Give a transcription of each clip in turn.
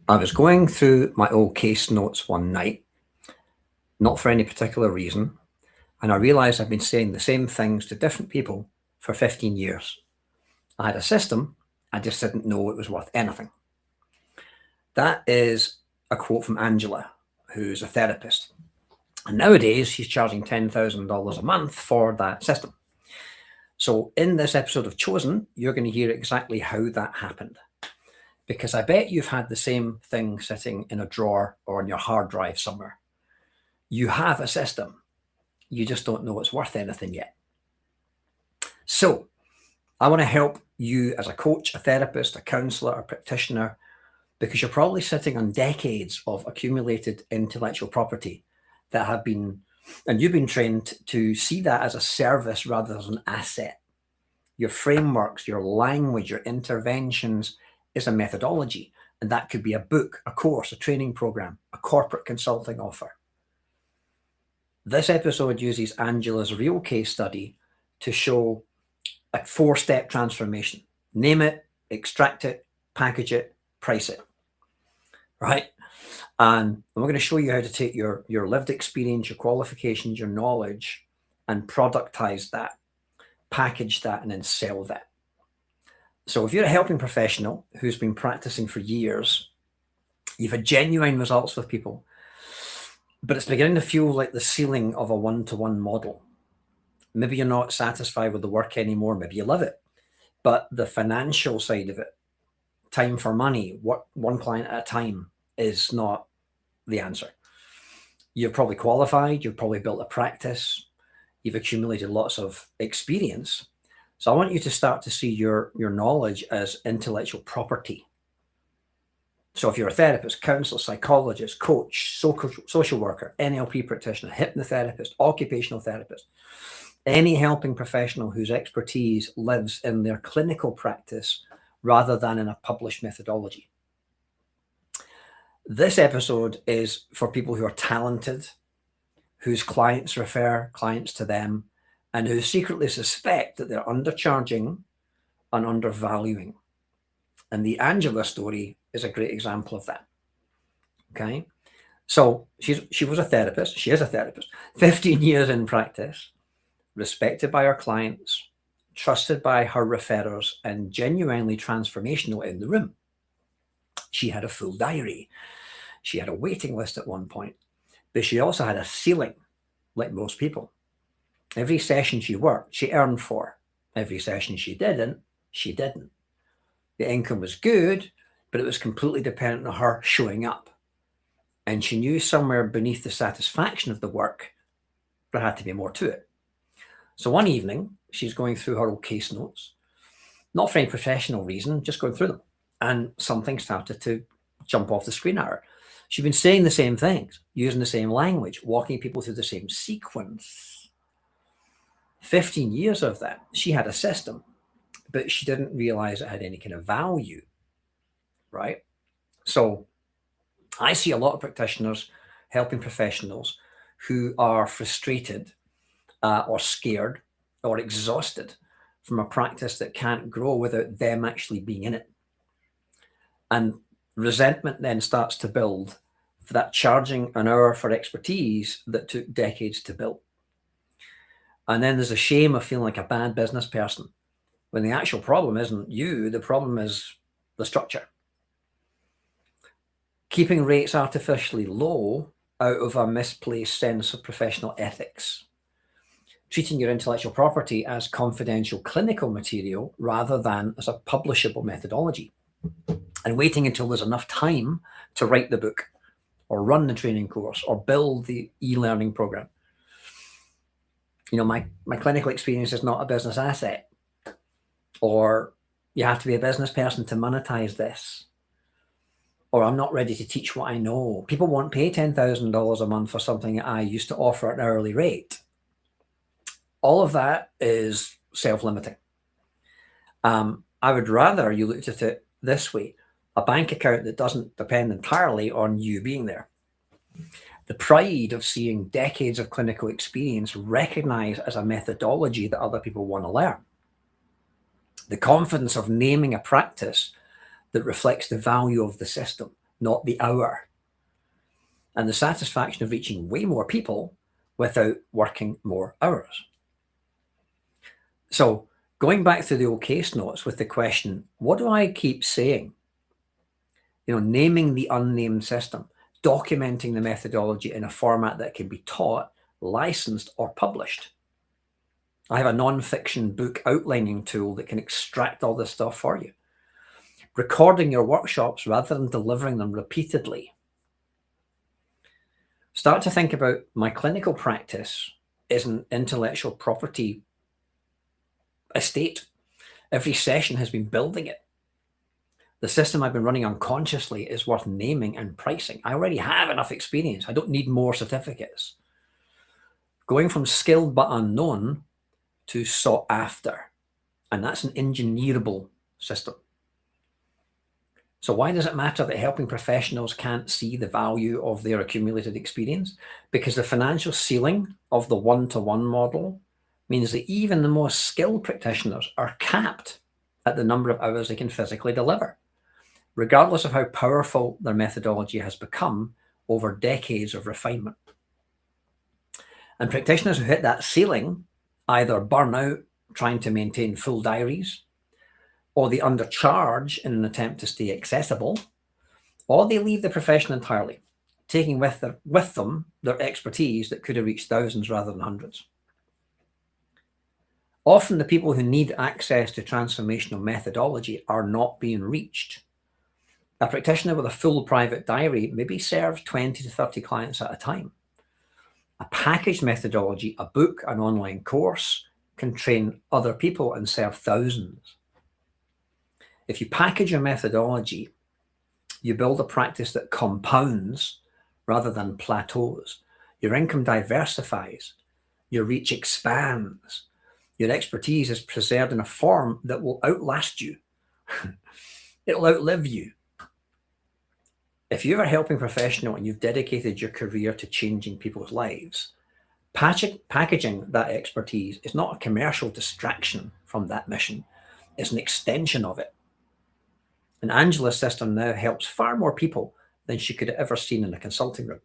I was going through my old case notes one night, not for any particular reason, and I realized I'd been saying the same things to different people for 15 years. I had a system, I just didn't know it was worth anything. That is a quote from Angela, who's a therapist. And nowadays, she's charging $10,000 a month for that system. So, in this episode of Chosen, you're going to hear exactly how that happened. Because I bet you've had the same thing sitting in a drawer or on your hard drive somewhere. You have a system, you just don't know it's worth anything yet. So, I want to help you as a coach, a therapist, a counselor, a practitioner, because you're probably sitting on decades of accumulated intellectual property that have been, and you've been trained to see that as a service rather than an asset. Your frameworks, your language, your interventions is a methodology, and that could be a book, a course, a training program, a corporate consulting offer. This episode uses Angela's real case study to show a 4-step transformation. Name it, extract it, package it, price it, right? And we're going to show you how to take your lived experience, your qualifications, your knowledge, and productize that, package that, and then sell that. So if you're a helping professional who's been practicing for years, you've had genuine results with people, but it's beginning to feel like the ceiling of a one-to-one model. Maybe you're not satisfied with the work anymore. Maybe you love it, but the financial side of it, time for money, what one client at a time, is not the answer. You're probably qualified. You've probably built a practice. You've accumulated lots of experience. So I want you to start to see your knowledge as intellectual property. So if you're a therapist, counselor, psychologist, coach, social worker, NLP practitioner, hypnotherapist, occupational therapist, any helping professional whose expertise lives in their clinical practice rather than in a published methodology. This episode is for people who are talented, whose clients refer clients to them, and who secretly suspect that they're undercharging and undervaluing. And the Angela story is a great example of that. Okay. So she was a therapist. She is a therapist. 15 years in practice, respected by her clients, trusted by her referrers, and genuinely transformational in the room. She had a full diary. She had a waiting list at one point, but she also had a ceiling, like most people. Every session she worked, she earned for. Every session she didn't, she didn't. The income was good, but it was completely dependent on her showing up. And she knew somewhere beneath the satisfaction of the work, there had to be more to it. So one evening, she's going through her old case notes, not for any professional reason, just going through them. And something started to jump off the screen at her. She'd been saying the same things, using the same language, walking people through the same sequence. 15 years of that. She had a system, but she didn't realize it had any kind of value, right? So I see a lot of practitioners helping professionals who are frustrated or scared or exhausted from a practice that can't grow without them actually being in it. And resentment then starts to build for that charging an hour for expertise that took decades to build. And then there's a shame of feeling like a bad business person when the actual problem isn't you, the problem is the structure. Keeping rates artificially low out of a misplaced sense of professional ethics. Treating your intellectual property as confidential clinical material rather than as a publishable methodology. And waiting until there's enough time to write the book or run the training course or build the e-learning program. You know, my clinical experience is not a business asset, or you have to be a business person to monetize this, or I'm not ready to teach what I know. People won't pay $10,000 a month for something I used to offer at an hourly rate. All of that is self-limiting. I would rather you looked at it this way: a bank account that doesn't depend entirely on you being there. The pride of seeing decades of clinical experience recognized as a methodology that other people want to learn. The confidence of naming a practice that reflects the value of the system, not the hour, and the satisfaction of reaching way more people without working more hours. So going back to the old case notes with the question, what do I keep saying? Naming the unnamed system, documenting the methodology in a format that can be taught, licensed, or published. I have a non-fiction book outlining tool that can extract all this stuff for you. Recording your workshops rather than delivering them repeatedly. Start to think about my clinical practice is an intellectual property estate. Every session has been building it. The system I've been running unconsciously is worth naming and pricing. I already have enough experience. I don't need more certificates. Going from skilled but unknown to sought after. And that's an engineerable system. So why does it matter that helping professionals can't see the value of their accumulated experience? Because the financial ceiling of the one-to-one model means that even the most skilled practitioners are capped at the number of hours they can physically deliver, regardless of how powerful their methodology has become over decades of refinement. And practitioners who hit that ceiling either burn out trying to maintain full diaries, or they undercharge in an attempt to stay accessible, or they leave the profession entirely, taking with them their expertise that could have reached thousands rather than hundreds. Often the people who need access to transformational methodology are not being reached. A practitioner with a full private diary maybe serves 20 to 30 clients at a time. A packaged methodology, a book, an online course, can train other people and serve thousands. If you package your methodology, you build a practice that compounds rather than plateaus. Your income diversifies, your reach expands, your expertise is preserved in a form that will outlast you. It'll outlive you. If you're a helping professional and you've dedicated your career to changing people's lives, packaging that expertise is not a commercial distraction from that mission. It's an extension of it. And Angela's system now helps far more people than she could have ever seen in a consulting room.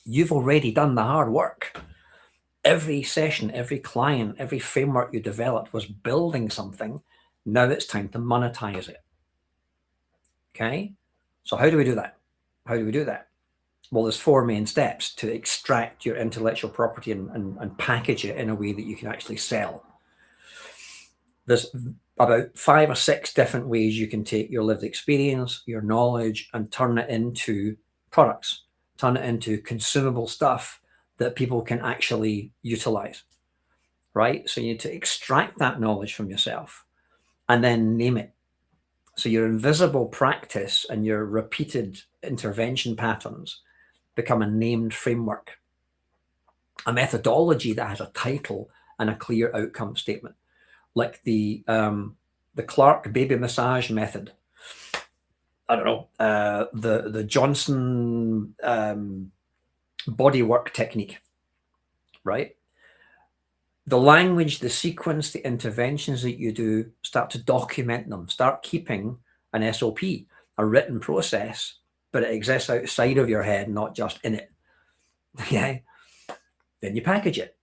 You've already done the hard work. Every session, every client, every framework you developed was building something. Now it's time to monetize it. Okay? So how do we do that? How do we do that? Well, there's 4 main steps to extract your intellectual property and package it in a way that you can actually sell. There's about 5 or 6 different ways you can take your lived experience, your knowledge, and turn it into products, turn it into consumable stuff that people can actually utilize, right? So you need to extract that knowledge from yourself and then name it. So your invisible practice and your repeated intervention patterns become a named framework, a methodology that has a title and a clear outcome statement, like the Clark baby massage method. I don't know, the Johnson bodywork technique, right? The language, the sequence, the interventions that you do, start to document them, start keeping an SOP, a written process, but it exists outside of your head, not just in it. Okay? Then you package it.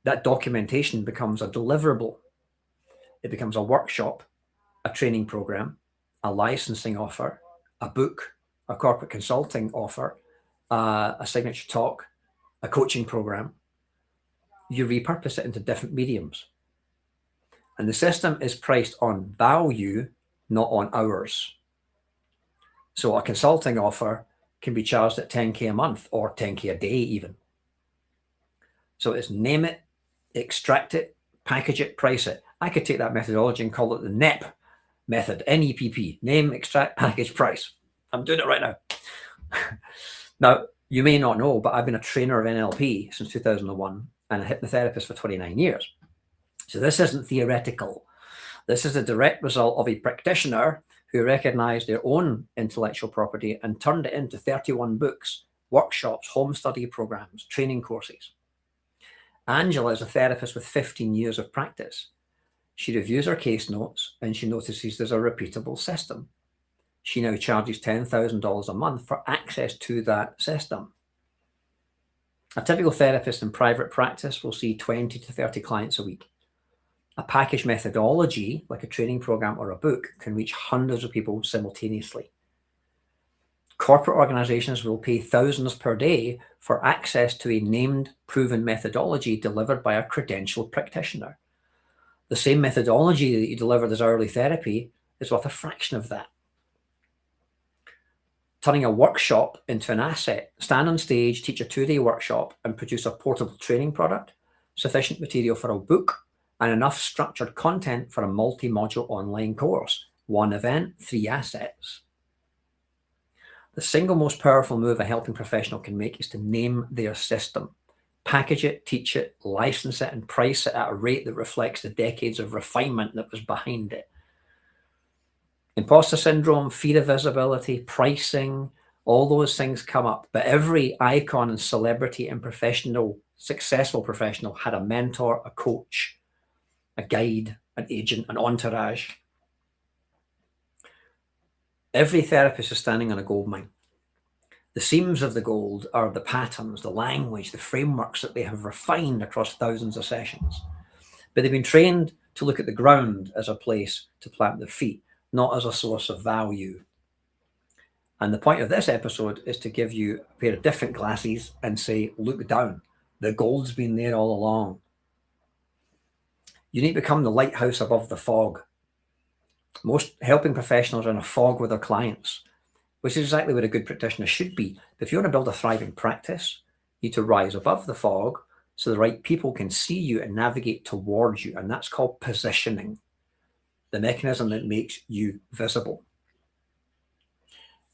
That documentation becomes a deliverable. It becomes a workshop, a training program, a licensing offer, a book, a corporate consulting offer, a signature talk, a coaching program. You repurpose it into different mediums. And the system is priced on value, not on hours. So a consulting offer can be charged at 10K a month or 10K a day even. So it's name it, extract it, package it, price it. I could take that methodology and call it the NEP method, NEPP, name, extract, package, price. I'm doing it right now. Now, you may not know, but I've been a trainer of NLP since 2001 and a hypnotherapist for 29 years. So this isn't theoretical. This is a direct result of a practitioner who recognized their own intellectual property and turned it into 31 books, workshops, home study programs, training courses. Angela is a therapist with 15 years of practice. She reviews her case notes and she notices there's a repeatable system. She now charges $10,000 a month for access to that system. A typical therapist in private practice will see 20 to 30 clients a week. A packaged methodology, like a training program or a book, can reach hundreds of people simultaneously. Corporate organizations will pay thousands per day for access to a named, proven methodology delivered by a credentialed practitioner. The same methodology that you delivered as hourly therapy is worth a fraction of that. Turning a workshop into an asset, stand on stage, teach a 2-day workshop, and produce a portable training product, sufficient material for a book, and enough structured content for a multi-module online course. 1 event, 3 assets. The single most powerful move a helping professional can make is to name their system. Package it, teach it, license it, and price it at a rate that reflects the decades of refinement that was behind it. Imposter syndrome, fear of visibility, pricing, all those things come up. But every icon and celebrity and successful professional had a mentor, a coach, a guide, an agent, an entourage. Every therapist is standing on a gold mine. The seams of the gold are the patterns, the language, the frameworks that they have refined across thousands of sessions. But they've been trained to look at the ground as a place to plant their feet, not as a source of value. And the point of this episode is to give you a pair of different glasses and say, look down. The gold's been there all along. You need to become the lighthouse above the fog. Most helping professionals are in a fog with their clients, which is exactly what a good practitioner should be. But if you want to build a thriving practice, you need to rise above the fog so the right people can see you and navigate towards you. And that's called positioning, the mechanism that makes you visible.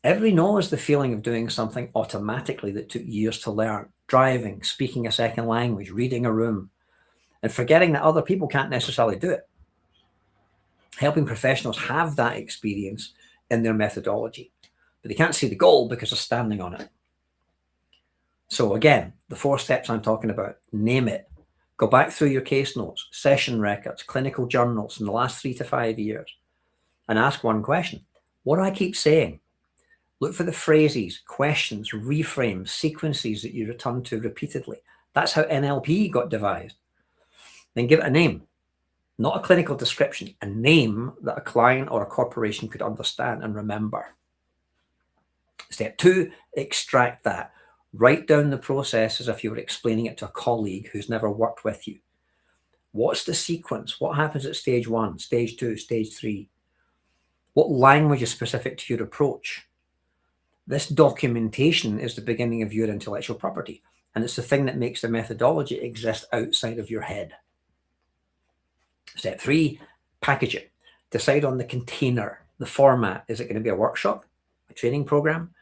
Everybody knows the feeling of doing something automatically that took years to learn. Driving, speaking a second language, reading a room, and forgetting that other people can't necessarily do it. Helping professionals have that experience in their methodology, but they can't see the goal because they're standing on it. So again, the 4 steps I'm talking about: name it. Go back through your case notes, session records, clinical journals in the last 3 to 5 years, and ask one question. What do I keep saying? Look for the phrases, questions, reframes, sequences that you return to repeatedly. That's how NLP got devised. Then give it a name, not a clinical description, a name that a client or a corporation could understand and remember. Step 2, extract that. Write down the process as if you were explaining it to a colleague who's never worked with you. What's the sequence? What happens at stage 1, stage 2, stage 3? What language is specific to your approach? This documentation is the beginning of your intellectual property, and it's the thing that makes the methodology exist outside of your head. Step 3, package it. Decide on the container, the format. Is it going to be a workshop, a training program,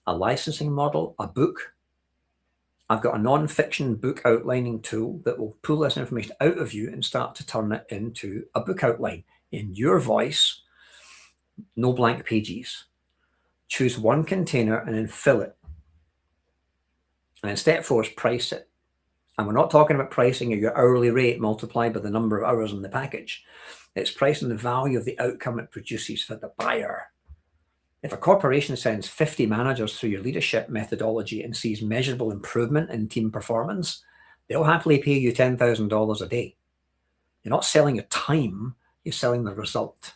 a licensing model, a book? I've got a non-fiction book outlining tool that will pull this information out of you and start to turn it into a book outline in your voice, no blank pages. Choose one container and then fill it. And then step 4 is price it. And we're not talking about pricing at your hourly rate multiplied by the number of hours in the package. It's pricing the value of the outcome it produces for the buyer. If a corporation sends 50 managers through your leadership methodology and sees measurable improvement in team performance, they'll happily pay you $10,000 a day. You're not selling your time, you're selling the result.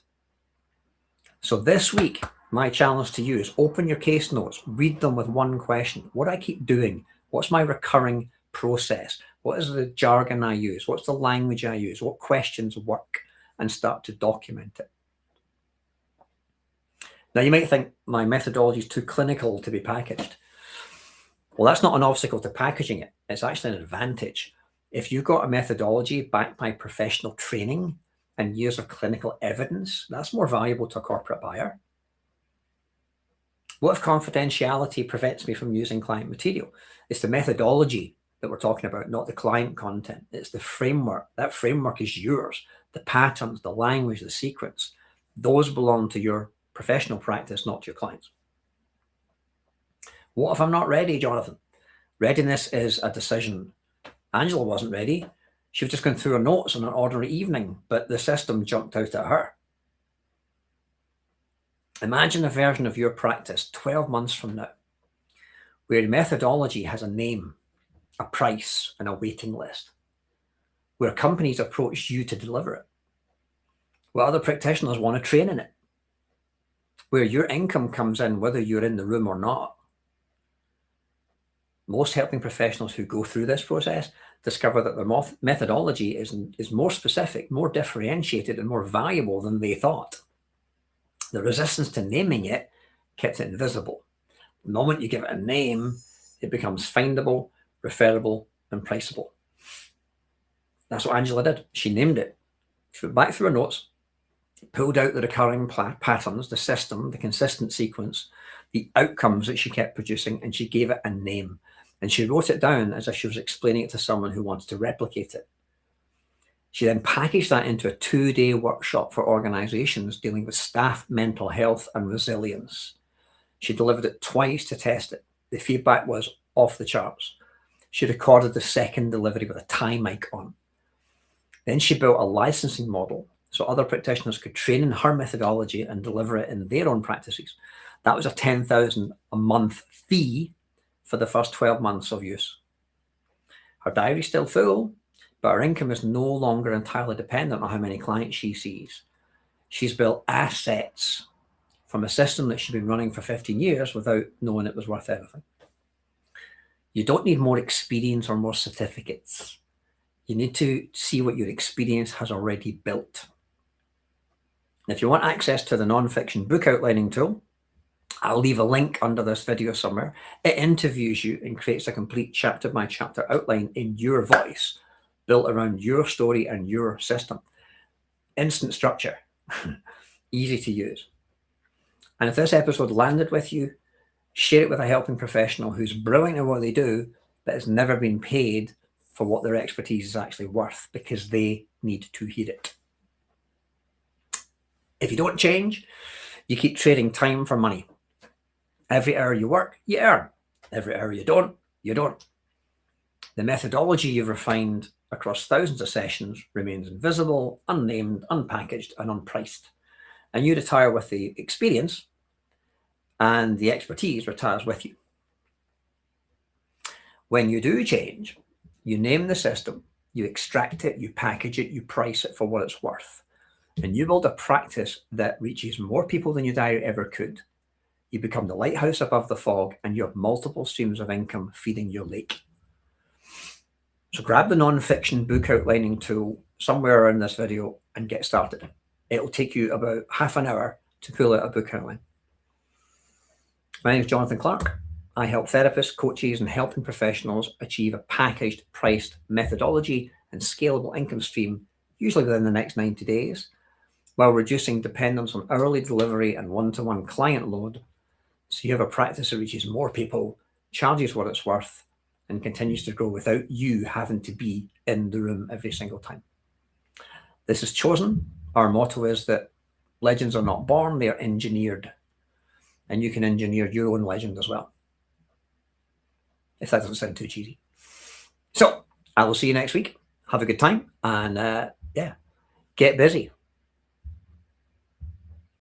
So this week, my challenge to you is open your case notes, read them with one question. What do I keep doing? What's my recurring process? What is the jargon I use? What's the language I use? What questions work? And start to document it. Now, you might think my methodology is too clinical to be packaged. Well, that's not an obstacle to packaging it. It's actually an advantage. If you've got a methodology backed by professional training and years of clinical evidence, that's more valuable to a corporate buyer. What if confidentiality prevents me from using client material? It's the methodology that we're talking about, not the client content. It's the framework. That framework is yours. The patterns, the language, the sequence, those belong to your professional practice, not to your clients. What if I'm not ready, Jonathan? Readiness is a decision. Angela wasn't ready. She was just going through her notes on an ordinary evening, but the system jumped out at her. Imagine a version of your practice 12 months from now, where your methodology has a name, a price, and a waiting list, where companies approach you to deliver it, where other practitioners want to train in it, where your income comes in whether you're in the room or not. Most helping professionals who go through this process discover that their methodology is more specific, more differentiated, and more valuable than they thought. The resistance to naming it kept it invisible. The moment you give it a name, it becomes findable, referable, and priceable. That's what Angela did. She named it. She went back through her notes, pulled out the recurring patterns, the system, the consistent sequence, the outcomes that she kept producing, and she gave it a name. And she wrote it down as if she was explaining it to someone who wanted to replicate it. She then packaged that into a 2-day workshop for organizations dealing with staff mental health and resilience. She delivered it twice to test it. The feedback was off the charts. She recorded the second delivery with a tie mic on. Then she built a licensing model so other practitioners could train in her methodology and deliver it in their own practices. That was a $10,000 a month fee for the first 12 months of use. Her diary's still full, but her income is no longer entirely dependent on how many clients she sees. She's built assets from a system that she's been running for 15 years without knowing it was worth anything. You don't need more experience or more certificates. You need to see what your experience has already built. If you want access to the non-fiction book outlining tool, I'll leave a link under this video somewhere. It interviews you and creates a complete chapter by chapter outline in your voice, built around your story and your system. Instant structure, easy to use. And if this episode landed with you, share it with a helping professional who's brilliant at what they do, but has never been paid for what their expertise is actually worth, because they need to hear it. If you don't change, you keep trading time for money. Every hour you work, you earn. Every hour you don't, you don't. The methodology you've refined across thousands of sessions remains invisible, unnamed, unpackaged, and unpriced. And you retire with the experience, and the expertise retires with you. When you do change, you name the system, you extract it, you package it, you price it for what it's worth. And you build a practice that reaches more people than your diary ever could. You become the lighthouse above the fog, and you have multiple streams of income feeding your lake. So grab the non-fiction book outlining tool somewhere around this video and get started. It'll take you about half an hour to pull out a book outline. My name is Jonathan Clark. I help therapists, coaches, and helping professionals achieve a packaged, priced methodology and scalable income stream, usually within the next 90 days, while reducing dependence on hourly delivery and one-to-one client load, so you have a practice that reaches more people, charges what it's worth, and continues to grow without you having to be in the room every single time. This is chosen. Our motto is that legends are not born, they are engineered. And you can engineer your own legend as well, if that doesn't sound too cheesy. So I will see you next week. Have a good time, and get busy.